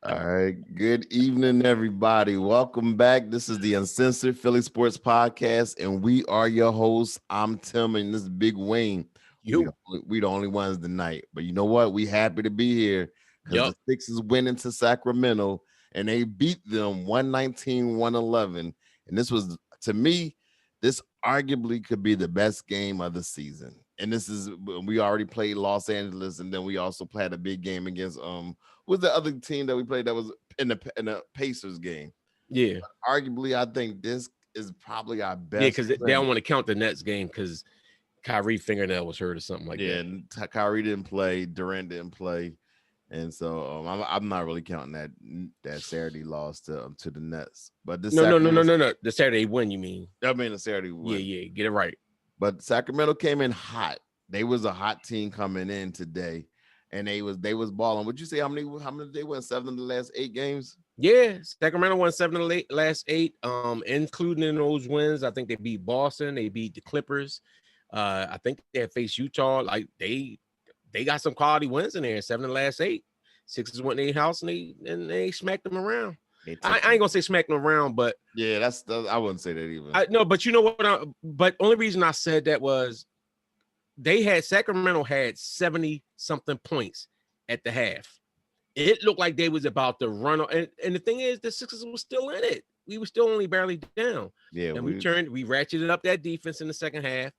All right. Good evening, everybody. Welcome back. This is the Uncensored Philly Sports Podcast, and we are your hosts. I'm Tim, and this is Big Wayne. We the only ones tonight. But you know what? We happy to be here because the Sixers went into Sacramento, and they beat them 119-111. And this was, to me, this arguably could be the best game of the season. And this is, we already played Los Angeles, and then we also played a big game against was the other team that we played that was in the Pacers game. Yeah. But arguably, I think this is probably our best. Yeah, because they don't want to count the Nets game because Kyrie fingernail was hurt or something like that. Yeah, and Kyrie didn't play, Durant didn't play, and so I'm not really counting that Saturday loss to the Nets. But this no. The Saturday win, you mean? I mean the Saturday win. Yeah, get it right. But Sacramento came in hot. They was a hot team coming in today. And they was balling. Would you say how many they won? 7 of the last 8 games? Yeah, Sacramento won 7 of the last 8. Including in those wins, I think they beat Boston, they beat the Clippers. I think they had faced Utah. Like they got some quality wins in there. 7 of the last 8. Sixers went in their house and they smacked them around. I ain't gonna say smack them around, but yeah, that's I wouldn't say that either. No, but you know what? But only reason I said that was Sacramento had 70 something points at the half. It looked like they was about to run, and the thing is, the Sixers was still in it. We were still only barely down. Yeah, and we ratcheted up that defense in the second half,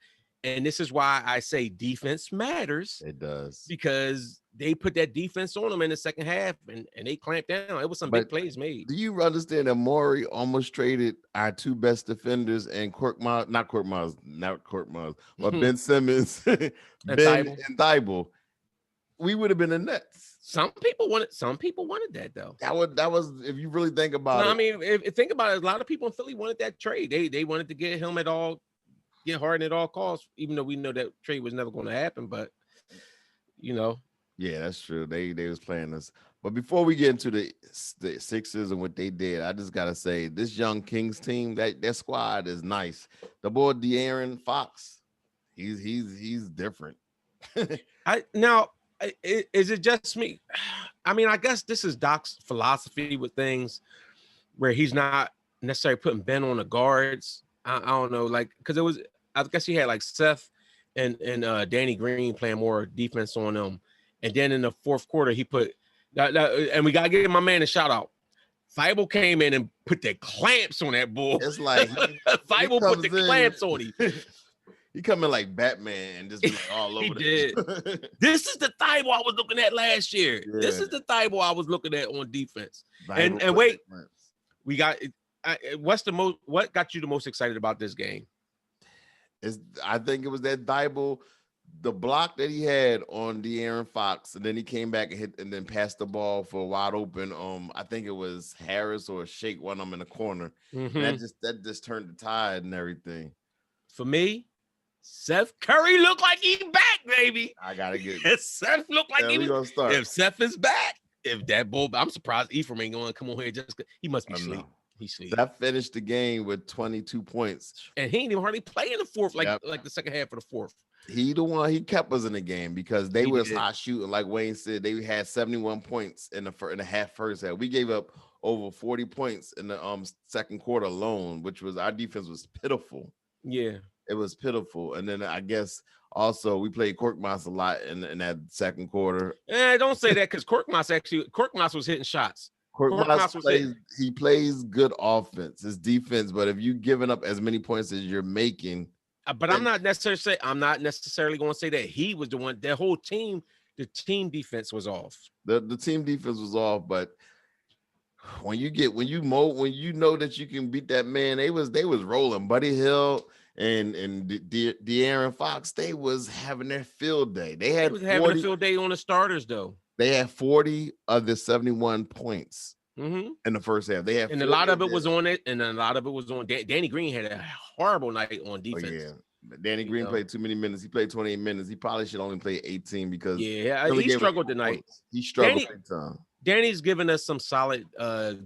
and this is why I say defense matters. It does, because they put that defense on them in the second half, and they clamped down. It was some big plays made. Do you understand that Morey almost traded our 2 best defenders and not Court Miles, but Ben Simmons, and Thybulle? We would have been the Nets. Some people wanted that though. That was if you really think about it. I mean, if think about it, a lot of people in Philly wanted that trade. They wanted to get him get Harden at all costs, even though we know that trade was never going to happen. But you know. Yeah, that's true. They was playing us. But before we get into the Sixers and what they did, I just gotta say this young Kings team, that squad is nice. The boy De'Aaron Fox, he's different. Is it just me? I mean, I guess this is Doc's philosophy with things where he's not necessarily putting Ben on the guards. I don't know, like because I guess he had like Seth and Danny Green playing more defense on them. And then in the fourth quarter, he put and we gotta give my man a shout out. Thybulle came in and put the clamps on that bull. It's like Thybulle put the clamps on him. He come in like Batman and just be like all over. He did. This is the Thybulle I was looking at last year. Yeah. This is the Thybulle I was looking at on defense. And wait, we got what got you the most excited about this game? I think it was that Thybulle. The block that he had on De'Aaron Fox, and then he came back and hit and then passed the ball for a wide open. I think it was Harris or Shake, one of them in the corner. Mm-hmm. That just turned the tide and everything. For me, Seth Curry looked like he's back, baby. I gotta get it. Seth looked like he's gonna start. If Seth is back, if that bull, I'm surprised Ephraim ain't gonna come on here just he must be asleep. He's sleep. Seth finished the game with 22 points. And he ain't even hardly play in the fourth, like the second half of the fourth. He the one, he kept us in the game because they was hot shooting. Like Wayne said, they had 71 points in the first half. We gave up over 40 points in the second quarter alone, which was our defense was pitiful. Yeah. It was pitiful. And then I guess also we played Korkmaz a lot in that second quarter. Don't say that because Korkmaz was hitting shots. Korkmaz plays good offense. His defense, but if you giving up as many points as you're making. But I'm not necessarily going to say that he was the one. The whole team, the team defense was off. The team defense was off, but when you know that you can beat that man, they was rolling. Buddy Hill and De'Aaron Fox, they was having their field day. They was having a field day on the starters though. They had 40 of the 71 points in the first half. They had, and a lot of it was on it, and a lot of it was on. Danny Green had a horrible night on defense. Oh, yeah. Danny Green played too many minutes. He played 28 minutes. He probably should only play 18 because he struggled tonight. He struggled big time. Danny's given us some solid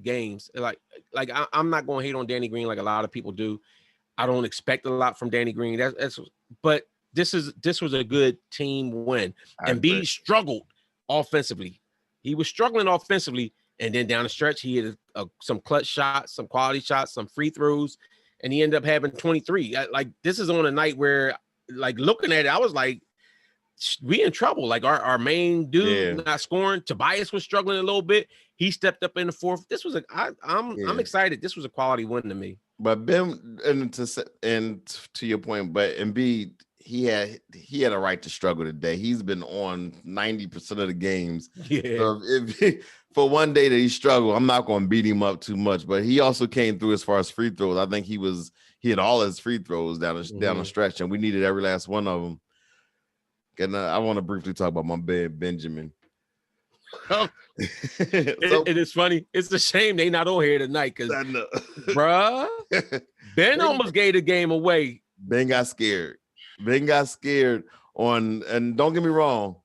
games. Like I'm not going to hate on Danny Green like a lot of people do. I don't expect a lot from Danny Green. But this was a good team win. And B struggled offensively. He was struggling offensively, and then down the stretch, he had some clutch shots, some quality shots, some free throws, and he ended up having 23. Like, this is on a night where, like, looking at it, I was like, we in trouble. Like, our main dude not scoring. Tobias was struggling a little bit. He stepped up in the fourth. This was I'm excited. This was a quality win to me. But Ben, and to your point, but Embiid, he had a right to struggle today. He's been on 90% of the games. Yeah. So if for one day that he struggled, I'm not going to beat him up too much. But he also came through as far as free throws. I think he had all his free throws down the stretch, and we needed every last one of them. And I want to briefly talk about my bad Benjamin. It is funny. It's a shame they not on here tonight because, bruh, Ben almost gave the game away. Ben got scared. And don't get me wrong,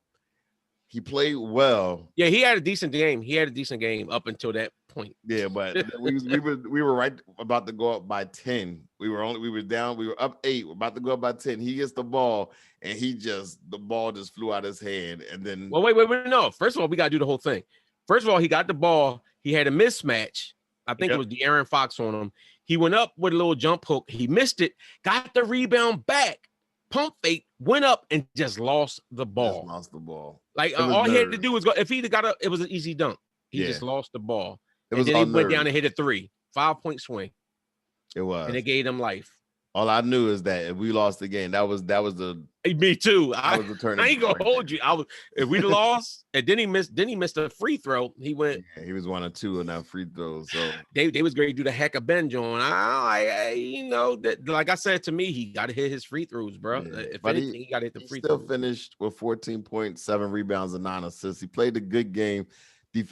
he played well. Yeah, he had a decent game. Up until that point. Yeah, but we were right about to go up by 10. We were up 8. We're about to go up by 10. He gets the ball, and the ball just flew out his hand. And then wait, no. First of all, we gotta do the whole thing. First of all, he got the ball. He had a mismatch. I think it was De'Aaron Fox on him. He went up with a little jump hook. He missed it, got the rebound back, pump fake, went up, and just lost the ball. Like, all he had to do was go. If he'd got it was an easy dunk. He just lost the ball. And then he went down and hit a 3. 5-point swing. It was. And it gave him life. All I knew is that if we lost the game, that was the. Me too. I ain't gonna hold you. If we lost, and then he missed a free throw. He went. Yeah, he was 1 or 2 in that free throw. So they was great to do the heck of Ben John. That, like I said, to me, he got to hit his free throws, bro. Yeah. If anything, he got to hit the free throws. Still finished with 14 points, 7 rebounds, and 9 assists. He played a good game.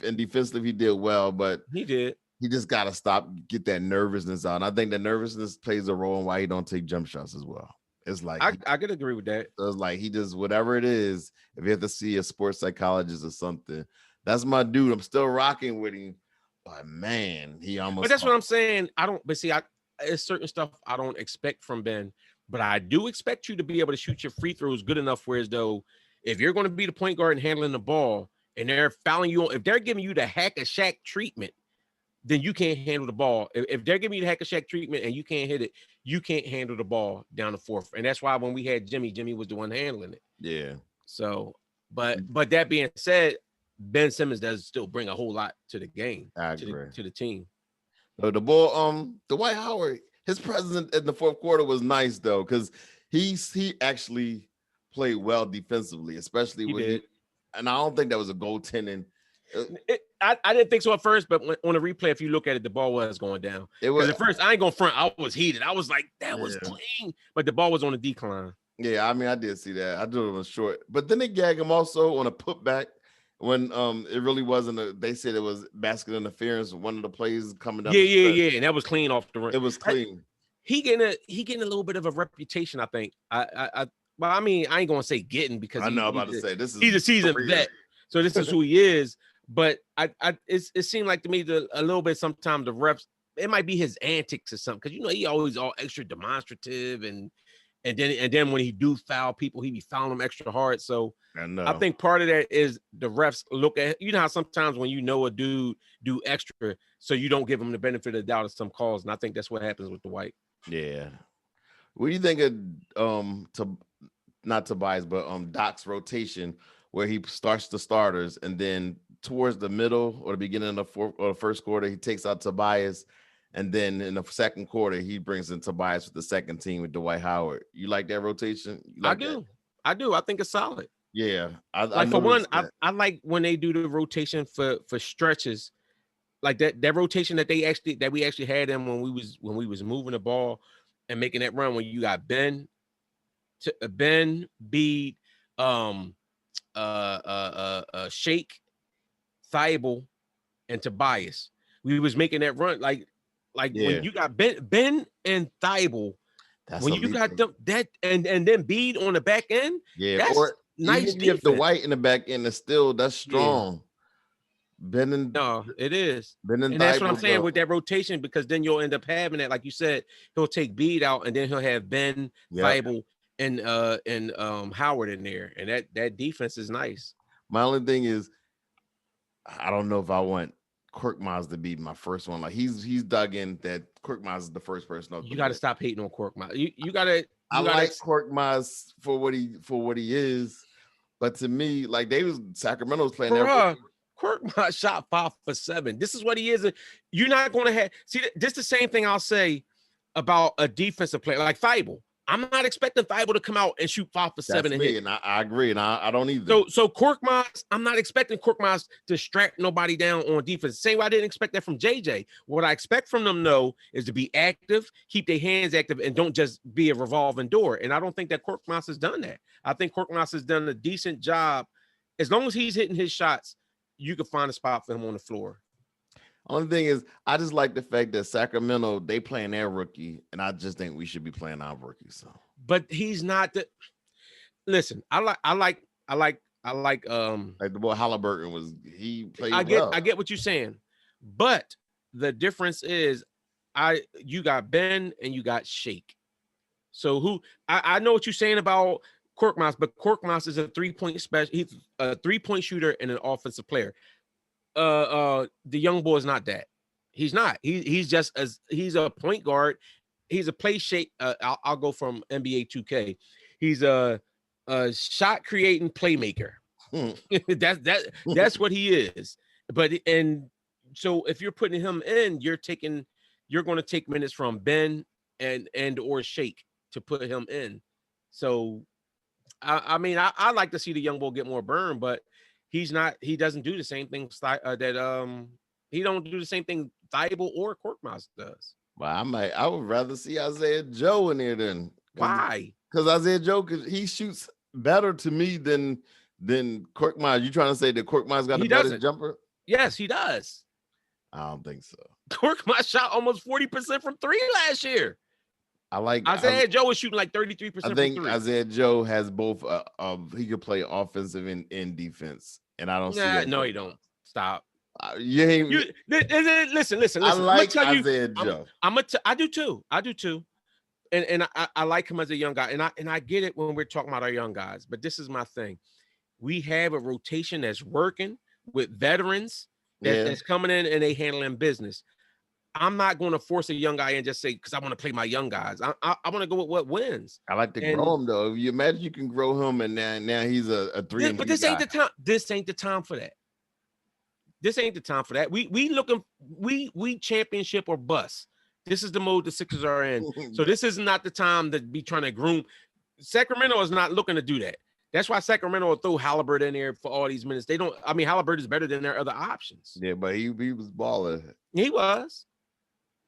And defensively, he did well, but he did. He just got to get that nervousness out. And I think the nervousness plays a role in why he don't take jump shots as well. It's like I could agree with that. So it's like he just whatever it is. If you have to see a sports psychologist or something, that's my dude. I'm still rocking with him, but man, he almost. But that's what I'm saying. It's certain stuff I don't expect from Ben, but I do expect you to be able to shoot your free throws good enough. Whereas though, if you're going to be the point guard and handling the ball, and they're fouling you on, if they're giving you the hack a Shaq treatment, then you can't handle the ball. If they're giving you the hack a Shaq treatment and you can't hit it, you can't handle the ball down the fourth. And that's why when we had Jimmy was the one handling it. Yeah. So, but that being said, Ben Simmons does still bring a whole lot to the game, to the team. So the ball, Dwight Howard, his presence in the fourth quarter was nice though, because he actually played well defensively, especially when and I don't think that was a goaltending. I didn't think so at first, but on the replay, if you look at it, the ball was going down. It was at first. I ain't gonna front. I was heated. I was like, that was clean, but the ball was on a decline. Yeah, I mean, I did see that. I thought it was short, but then they gagged him also on a putback when it really wasn't. They said it was basket interference. One of the plays coming down. Yeah, and that was clean off the rim. It was clean. He getting a little bit of a reputation, I think. Well, I mean, I ain't gonna say getting because I know I'm about to say this is he's a seasoned vet, so this is who he is. But it seemed like to me a little bit sometimes the refs, it might be his antics or something, because he always all extra demonstrative and then when he do foul people, he be fouling them extra hard. So I think part of that is the refs look at, how sometimes when a dude do extra, so you don't give him the benefit of the doubt of some calls, and I think that's what happens with Dwight. Yeah. What do you think of not Tobias, but Doc's rotation, where he starts the starters and then towards the middle or the beginning of the first quarter, he takes out Tobias, and then in the second quarter, he brings in Tobias with the second team with Dwight Howard. You like that rotation? I do. I think it's solid. Yeah, I like when they do the rotation for stretches, like that rotation that we actually had them when we was moving the ball and making that run, when you got Ben, Bede, Shake, Thybulle, and Tobias. We was making that run like when you got Ben and Thybulle. When you got them that and then Bede on the back end. Yeah, that's or nice. Even if the White in the back end is still that's strong. Yeah. It is. And that's what I'm saying with that rotation, because then you'll end up having that, like you said, he'll take Bede out and then he'll have Ben, Thybulle, and Howard in there, and that defense is nice. My only thing is, I don't know if I want Korkmaz to be my first one. Like he's dug in that Korkmaz is the first person off the You got to bench. stop hating on Korkmaz. You got to. I like Korkmaz for what he is, but to me, like Sacramento's playing that. Korkmaz shot 5 for 7. This is what he is. You're not going to have. See, this is the same thing I'll say about a defensive player like Thybulle. I'm not expecting Thybulle to come out and shoot 5 for 7 and hit. And I agree, and I don't either. So Korkmaz, I'm not expecting Korkmaz to strap nobody down on defense. Same way I didn't expect that from JJ. What I expect from them, though, is to be active, keep their hands active, and don't just be a revolving door. And I don't think that Korkmaz has done that. I think Korkmaz has done a decent job. As long as he's hitting his shots, you can find a spot for him on the floor. Only thing is, I just like the fact that Sacramento, they playing their rookie, and I just think we should be playing our rookie. So, but he's not the. Listen, I like the boy Halliburton he played. I get what you're saying, but the difference is, you got Ben and you got Shake. So I know what you're saying about Korkmaz, but Korkmaz is a 3-point special. He's a 3-point shooter and an offensive player. The young boy is not that. He's not. He's a point guard. He's a play shape. I'll go from NBA 2K. He's a shot creating playmaker. That's what he is. And so if you're putting him in, you're going to take minutes from Ben and or Shake to put him in. So I mean I like to see the young boy get more burn, but he doesn't do the same thing he don't do the same thing Thybulle or Korkmaz does. Well, I would rather see Isaiah Joe in there then. Why? Because Isaiah Joe, he shoots better to me than Korkmaz. You trying to say that Korkmaz got a better jumper? Yes, he does. I don't think so. Korkmaz shot almost 40% from 3 last year. I like Isaiah Joe is shooting like 33%. I think Isaiah Joe has both. He could play offensive and defense, and I don't see that. No, he don't. Stop. Listen. I like Isaiah Joe. I do too. And I like him as a young guy, and I get it when we're talking about our young guys. But this is my thing: we have a rotation that's working with veterans that's coming in and they handling business. I'm not going to force a young guy and just say, because I want to play my young guys. I want to go with what wins. I like to grow him, though. You imagine you can grow him, and now he's a 3. But this ain't the time. This ain't the time for that. This ain't the time for that. We championship or bust. This is the mode the Sixers are in. So this is not the time to be trying to groom. Sacramento is not looking to do that. That's why Sacramento will throw Halliburton in there for all these minutes. Halliburton is better than their other options. Yeah, but he was balling. He was.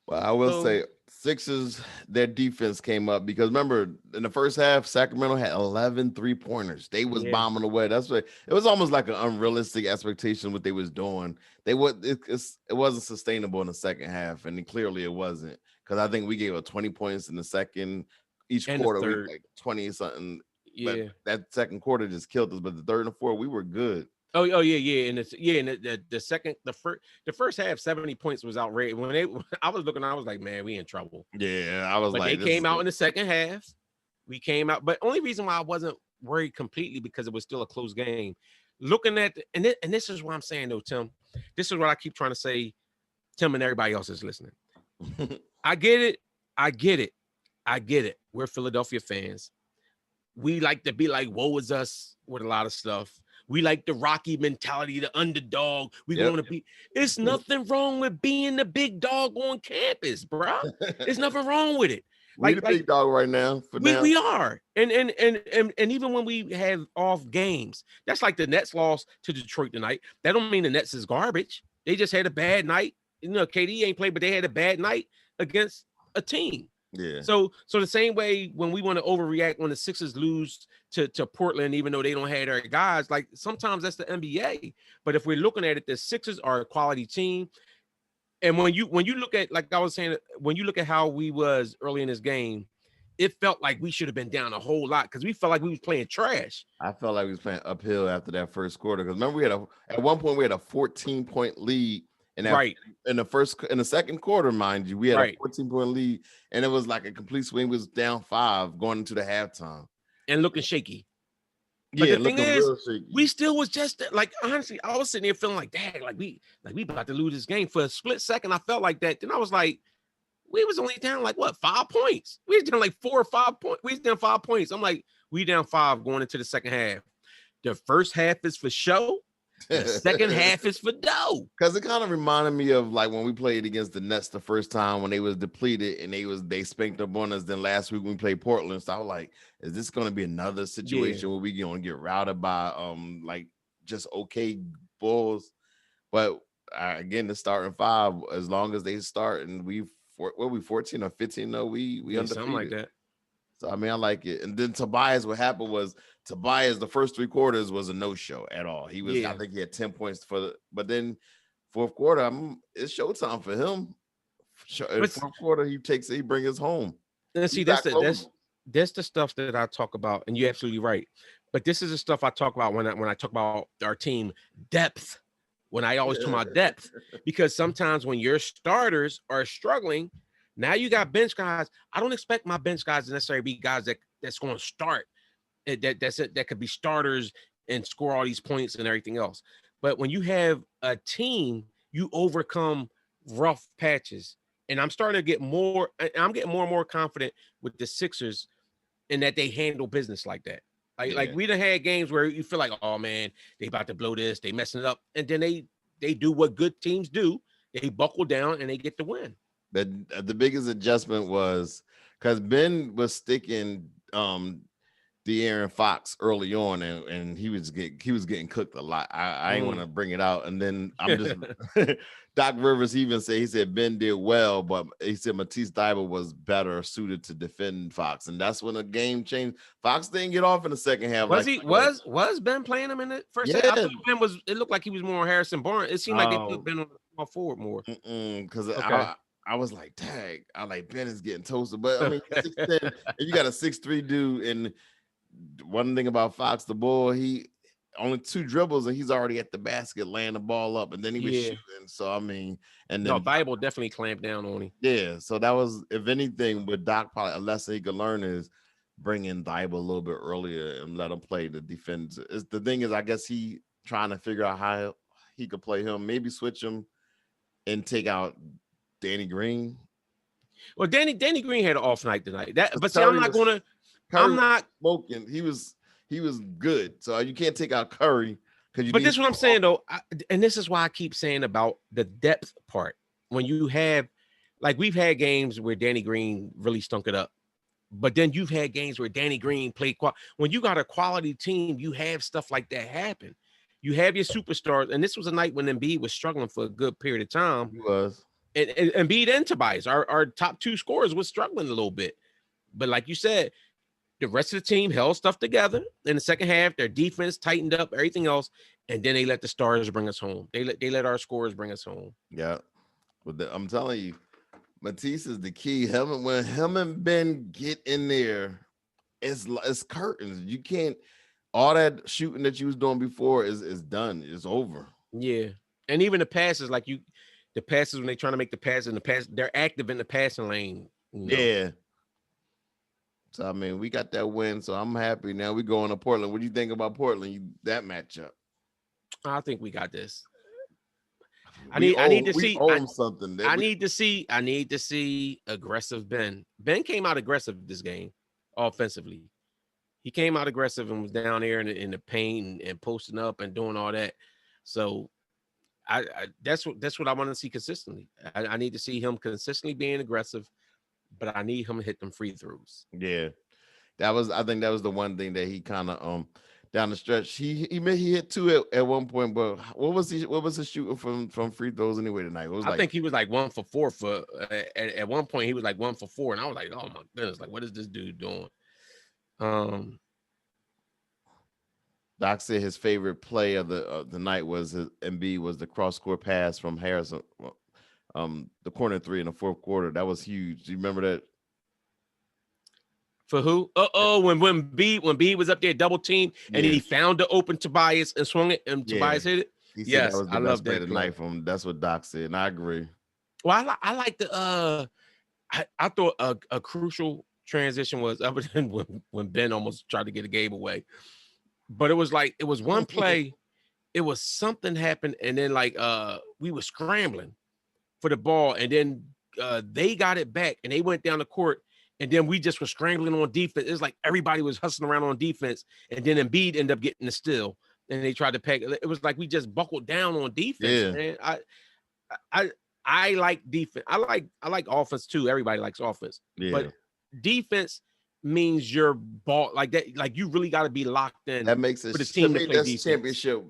Well, I will say Sixers, their defense came up because remember in the first half, Sacramento had 11 3-pointers. They was bombing away. That's what it was almost like an unrealistic expectation what they was doing. It wasn't sustainable in the second half, and clearly it wasn't because I think we gave up 20 points in the second each quarter. We like 20 something. Yeah, but that second quarter just killed us. But the third and fourth, we were good. Oh yeah, and the first half 70 points was outrageous. I was looking, I was like, man, we in trouble. Yeah, I was but like, they came out in the second half. We came out, but only reason why I wasn't worried completely because it was still a close game. Looking at and this is what I'm saying though, Tim. This is what I keep trying to say, Tim, and everybody else is listening. I get it. We're Philadelphia fans. We like to be like, woe is us with a lot of stuff. We like the Rocky mentality, the underdog. We want to be. It's nothing wrong with being the big dog on campus, bro. There's nothing wrong with it. We're the big dog right now. We are, and even when we have off games, that's like the Nets lost to Detroit tonight. That don't mean the Nets is garbage. They just had a bad night. KD ain't played, but they had a bad night against a team. Yeah. So the same way when we want to overreact when the Sixers lose to Portland, even though they don't have their guys, like sometimes that's the NBA. But if we're looking at it, the Sixers are a quality team. And when you look at, like I was saying, when you look at how we was early in this game, it felt like we should have been down a whole lot because we felt like we was playing trash. I felt like we was playing uphill after that first quarter because remember at one point we had a 14-point lead. And in the second quarter, mind you, we had a 14-point lead, and it was like a complete swing. It was down 5 going into the halftime, and looking shaky. But Yeah, the thing looking is, real shaky. we still was just like, honestly, I was sitting there feeling like, dang, like we about to lose this game. For a split second, I felt like that. Then I was like, we was only down like what, 5 points? We was down like 4 or 5 points. We was down 5 points. I'm like, we down 5 going into the second half. The first half is for show. The second half is for dough. Because it kind of reminded me of like when we played against the Nets the first time when they was depleted and they spanked up on us. Then last week when we played Portland, so I was like, is this going to be another situation where we going to get routed by like just okay Bulls? But again, the starting 5, as long as they start and we 14 or 15? No, we undefeated. Something like that. So I mean, I like it. And then Tobias, what happened was Tobias, the first 3 quarters was a no-show at all. He was, I think he had 10 points but then fourth quarter, it's showtime for him. In fourth quarter, he brings us home. And see, that's the stuff that I talk about, and you're absolutely right. But this is the stuff I talk about when I talk about our team depth. When I always talk about depth, because sometimes when your starters are struggling, now you got bench guys. I don't expect my bench guys to necessarily be guys that's going to start. That could be starters and score all these points and everything else. But when you have a team, you overcome rough patches. And I'm starting to get more. I'm getting more and more confident with the Sixers in that they handle business like that. Like we done had games where you feel like, oh man, they about to blow this, they messing it up, and then they do what good teams do. They buckle down and they get the win. But the biggest adjustment was because Ben was sticking De'Aaron Fox early on, and he was getting cooked a lot. I ain't want to bring it out, and then I'm just Doc Rivers even he said Ben did well, but he said Matisse Thybulle was better suited to defend Fox, and that's when the game changed. Fox didn't get off in the second half. Was Ben playing him in the first half? I thought Ben was. It looked like he was more Harrison Barnes. It seemed like they put Ben on the forward more. Because I was like, dang, I like Ben is getting toasted, but I mean, 6'10", and you got a 6'3" dude, and one thing about Fox, the Bull, he only 2 dribbles and he's already at the basket laying the ball up, and then he was shooting. So I mean, and then Thybulle definitely clamped down on him. Yeah, so that was, if anything, with Doc, probably a lesson he could learn is bring in Thybulle a little bit earlier and let him play the defense. The thing is, I guess he trying to figure out how he could play him, maybe switch him and take out Danny Green. Well, Danny Green had an off night tonight. But see, I'm not gonna. I'm not smoking. He was good, so you can't take out Curry because. But this is what I'm saying though, and this is why I keep saying about the depth part. When you have, like, we've had games where Danny Green really stunk it up, but then you've had games where Danny Green played. When you got a quality team, you have stuff like that happen. You have your superstars, and this was a night when Embiid was struggling for a good period of time. He was. And Embiid and Tobias, our top 2 scorers, was struggling a little bit. But like you said, the rest of the team held stuff together. In the second half, their defense tightened up, everything else, and then they let the stars bring us home. They let our scorers bring us home. Yeah, but I'm telling you, Matisse is the key. When him and Ben get in there, it's curtains. You can't. All that shooting that you was doing before is done. It's over. Yeah, and even the passes, the passes when they're trying to make the pass in the pass, they're active in the passing lane. Yeah. So I mean, we got that win, so I'm happy. Now we going to Portland. What do you think about Portland? That matchup? I think we got this. I need to see aggressive Ben. Ben came out aggressive this game, offensively. He came out aggressive and was down there in the paint and posting up and doing all that. So that's what I want to see consistently. I need to see him consistently being aggressive, but I need him to hit them free throws. Yeah, I think that was the one thing that he kind of down the stretch. He hit 2 at one point, but what was he shooting from free throws anyway tonight? I think he was like 1 for 4 at one point. He was like 1 for 4, and I was like, oh my goodness, like what is this dude doing? Doc said his favorite play of the night was Embiid was the cross court pass from Harrison, the corner 3 in the fourth quarter. That was huge. Do you remember that? For who? When B was up there double team and he found the open Tobias and swung it and Tobias hit it. He said that was the best play of the night from him. That's what Doc said, and I agree. Well, I like the I thought a crucial transition was other than when Ben almost tried to get a game away. But it was like it was one play. It was something happened, and then like we were scrambling for the ball, and then they got it back, and they went down the court, and then we just were scrambling on defense. It was like everybody was hustling around on defense, and then Embiid ended up getting the steal, and they tried to pack. It was like we just buckled down on defense, man. I like defense. I like offense too. Everybody likes offense, but defense means your ball like that. Like you really got to be locked in. That makes it for the team to play that's defense. championship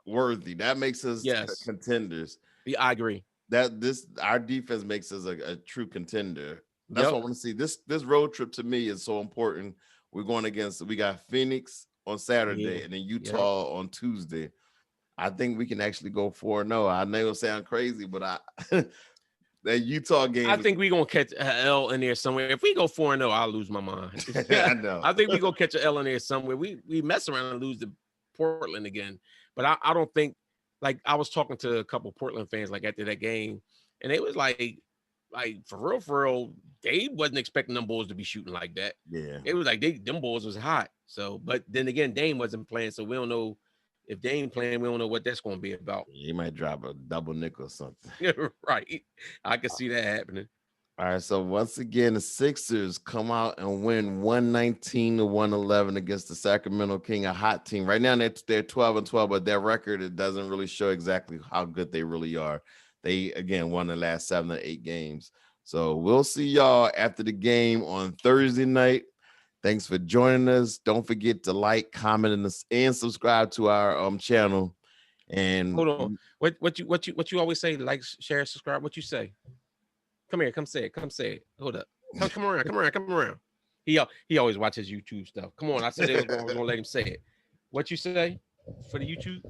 worthy. That makes us contenders. Yeah, I agree. Our defense makes us a true contender. That's what I want to see. This road trip to me is so important. We got Phoenix on Saturday and then Utah on Tuesday. I think we can actually go 4-0. I know it'll sound crazy, but that Utah game. I think we're gonna catch an L in there somewhere. If we go 4-0, I'll lose my mind. I know. I think we're gonna catch an L in there somewhere. We mess around and lose to Portland again. But I don't think, like, I was talking to a couple Portland fans like after that game, and it was like for real, they wasn't expecting them boys to be shooting like that. Yeah. It was like them boys was hot. So, but then again, Dame wasn't playing, so we don't know. If they ain't playing, we don't know what that's going to be about. He might drop a double nickel or something. Right. I can see that happening. All right. So once again, the Sixers come out and win 119-111 against the Sacramento King, a hot team. Right now, they're 12-12, but their record, it doesn't really show exactly how good they really are. They, again, won the last 7 or 8 games. So we'll see y'all after the game on Thursday night. Thanks for joining us. Don't forget to like, comment, and subscribe to our channel. And hold on, what you always say? Like, share, subscribe. What you say? Come here, come say it. Come say it. Hold up. Come around. He always watches YouTube stuff. Come on, I said I was gonna let him say it. What you say for the YouTube?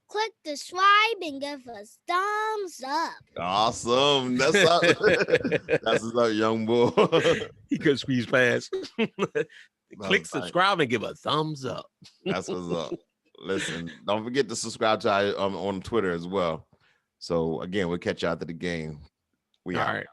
Click the subscribe and give us thumbs up. Awesome. That's up. That's what's up, young boy. He could squeeze fast. Click subscribe and give a thumbs up. That's what's up. Listen, don't forget to subscribe to our on Twitter as well. So again, we'll catch you after the game. All right.